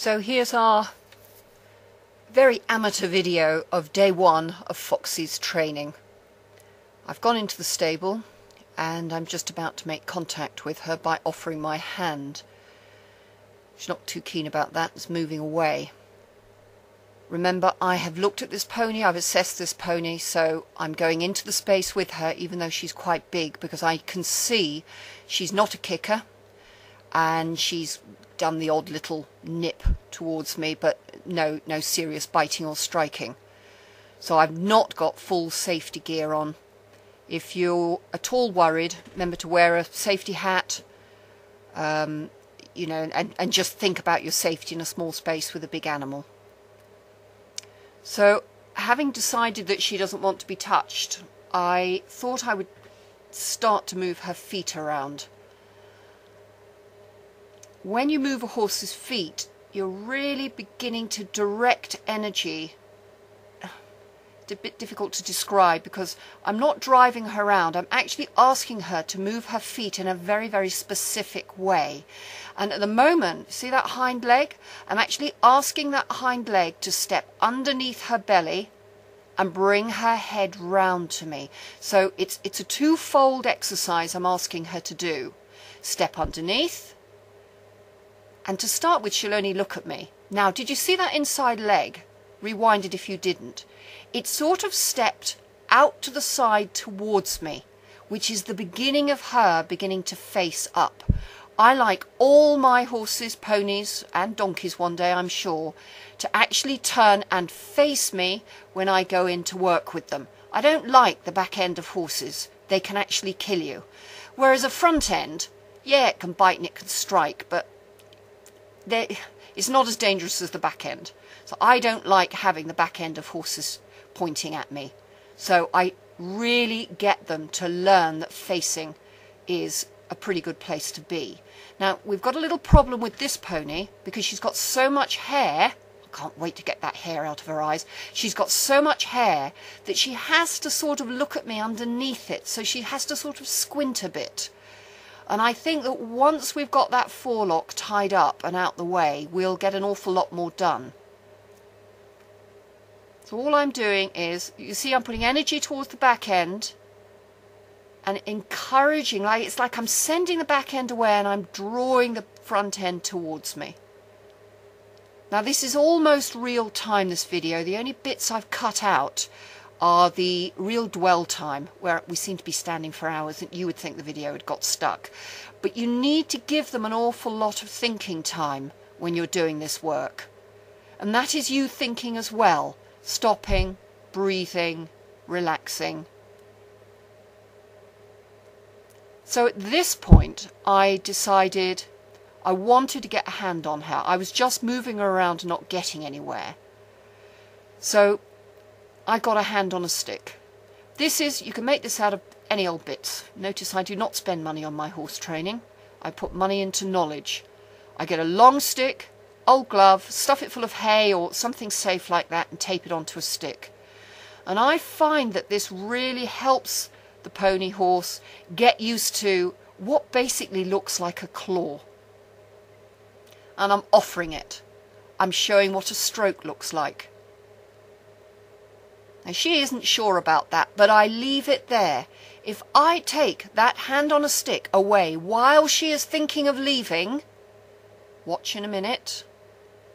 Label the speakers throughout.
Speaker 1: So here's our very amateur video of day one of Foxie's training. I've gone into the stable and I'm just about to make contact with her by offering my hand. She's not too keen about that, it's moving away. Remember, I have looked at this pony, I've assessed this pony, so I'm going into the space with her even though she's quite big, because I can see she's not a kicker and she's done the odd little nip towards me, but no serious biting or striking. So I've not got full safety gear on. If you're at all worried, remember to wear a safety hat, and just think about your safety in a small space with a big animal. So, having decided that she doesn't want to be touched, I thought I would start to move her feet around. When you move a horse's feet, you're really beginning to direct energy. It's a bit difficult to describe because I'm not driving her around, I'm actually asking her to move her feet in a very, very specific way. And at the moment, see that hind leg? I'm actually asking that hind leg to step underneath her belly and bring her head round to me. So it's a twofold exercise I'm asking her to do. Step underneath, and to start with she'll only look at me. Now, did you see that inside leg? Rewind it if you didn't. It sort of stepped out to the side towards me, which is the beginning of her beginning to face up. I like all my horses, ponies and donkeys one day I'm sure, to actually turn and face me when I go in to work with them. I don't like the back end of horses. They can actually kill you. Whereas a front end, yeah, it can bite and it can strike, but it's not as dangerous as the back end. So I don't like having the back end of horses pointing at me. So I really get them to learn that facing is a pretty good place to be. Now, we've got a little problem with this pony because she's got so much hair. I can't wait to get that hair out of her eyes. She's got so much hair that she has to sort of look at me underneath it. So she has to sort of squint a bit. And I think that once we've got that forelock tied up and out the way, we'll get an awful lot more done. So all I'm doing is, you see I'm putting energy towards the back end and encouraging, it's like I'm sending the back end away and I'm drawing the front end towards me. Now this is almost real time, this video. The only bits I've cut out are the real dwell time, where we seem to be standing for hours and you would think the video had got stuck. But you need to give them an awful lot of thinking time when you're doing this work. And that is you thinking as well, stopping, breathing, relaxing. So at this point I decided I wanted to get a hand on her. I was just moving her around and not getting anywhere. So I got a hand on a stick. You can make this out of any old bits. Notice I do not spend money on my horse training. I put money into knowledge. I get a long stick, old glove, stuff it full of hay or something safe like that and tape it onto a stick. And I find that this really helps the pony horse get used to what basically looks like a claw. And I'm offering it. I'm showing what a stroke looks like. Now she isn't sure about that, but I leave it there. If I take that hand on a stick away while she is thinking of leaving, watch in a minute,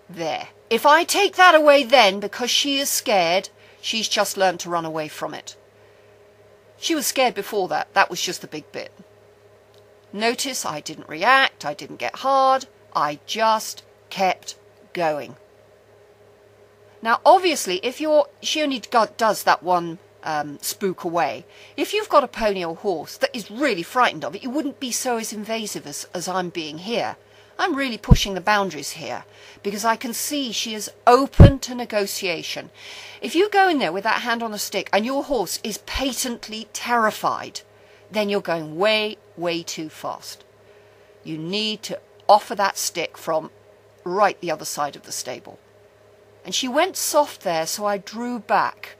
Speaker 1: there. If I take that away then because she is scared, she's just learned to run away from it. She was scared before that, that was just the big bit. Notice I didn't react, I didn't get hard, I just kept going. Now obviously if she only does that one spook away. If you've got a pony or horse that is really frightened of it, you wouldn't be so as invasive as I'm being here. I'm really pushing the boundaries here because I can see she is open to negotiation. If you go in there with that hand on the stick and your horse is patently terrified, then you're going way, way too fast. You need to offer that stick from right the other side of the stable. And she went soft there, so I drew back.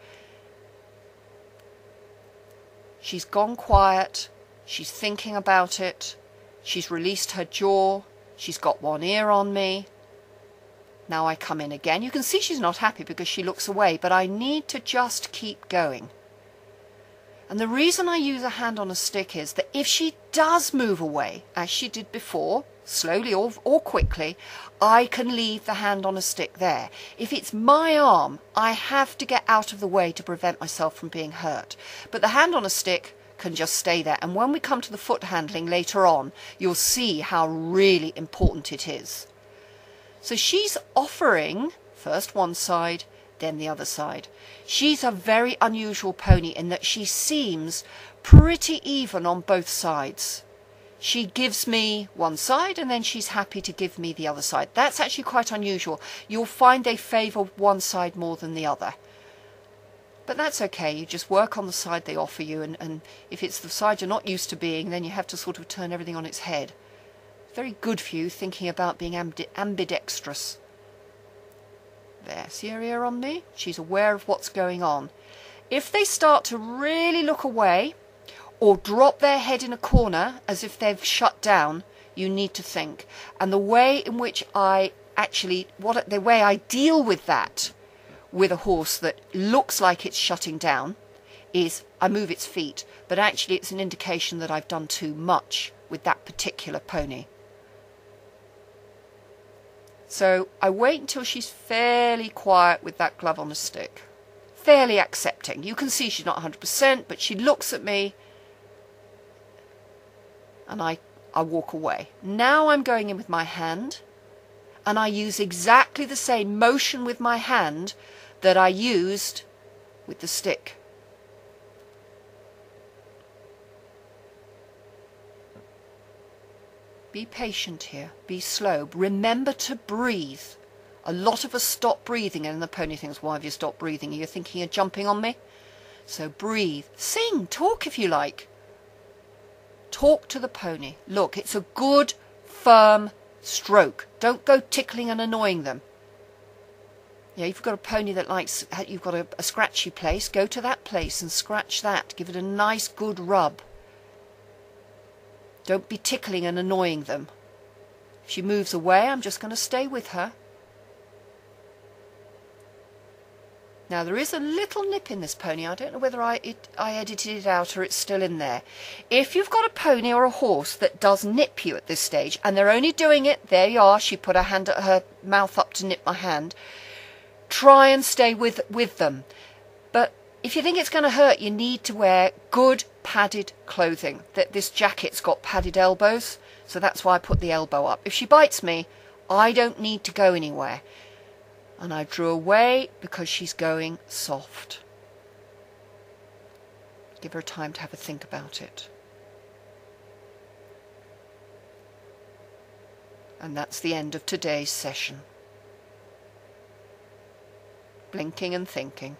Speaker 1: She's gone quiet. She's thinking about it. She's released her jaw. She's got one ear on me. Now I come in again. You can see she's not happy because she looks away, but I need to just keep going. And the reason I use a hand on a stick is that if she does move away, as she did before, slowly or quickly, I can leave the hand on a stick there. If it's my arm, I have to get out of the way to prevent myself from being hurt. But the hand on a stick can just stay there. And when we come to the foot handling later on, you'll see how really important it is. So she's offering first one side, then the other side. She's a very unusual pony in that she seems pretty even on both sides. She gives me one side and then she's happy to give me the other side. That's actually quite unusual. You'll find they favour one side more than the other. But that's okay. You just work on the side they offer you, and if it's the side you're not used to being, then you have to sort of turn everything on its head. Very good for you thinking about being ambidextrous. There, see her ear on me? She's aware of what's going on. If they start to really look away or drop their head in a corner as if they've shut down, you need to think. And the way in which the way I deal with that with a horse that looks like it's shutting down is I move its feet, but actually it's an indication that I've done too much with that particular pony. So I wait until she's fairly quiet with that glove on a stick. Fairly accepting. You can see she's not 100%, but she looks at me and I walk away. Now I'm going in with my hand and I use exactly the same motion with my hand that I used with the stick. Be patient here. Be slow. Remember to breathe. A lot of us stop breathing and the pony thinks, why have you stopped breathing? Are you thinking of jumping on me? So breathe. Sing. Talk if you like. Talk to the pony. Look, it's a good, firm stroke. Don't go tickling and annoying them. Yeah, you've got a pony that likes, you've got a scratchy place, go to that place and scratch that. Give it a nice, good rub. Don't be tickling and annoying them. If she moves away, I'm just going to stay with her. Now, there is a little nip in this pony. I don't know whether I edited it out or it's still in there. If you've got a pony or a horse that does nip you at this stage, and they're only doing it, there you are, she put her mouth up to nip my hand, try and stay with them. But if you think it's going to hurt, you need to wear good padded clothing. This jacket's got padded elbows, so that's why I put the elbow up. If she bites me, I don't need to go anywhere. And I drew away because she's going soft. Give her time to have a think about it. And that's the end of today's session. Blinking and thinking.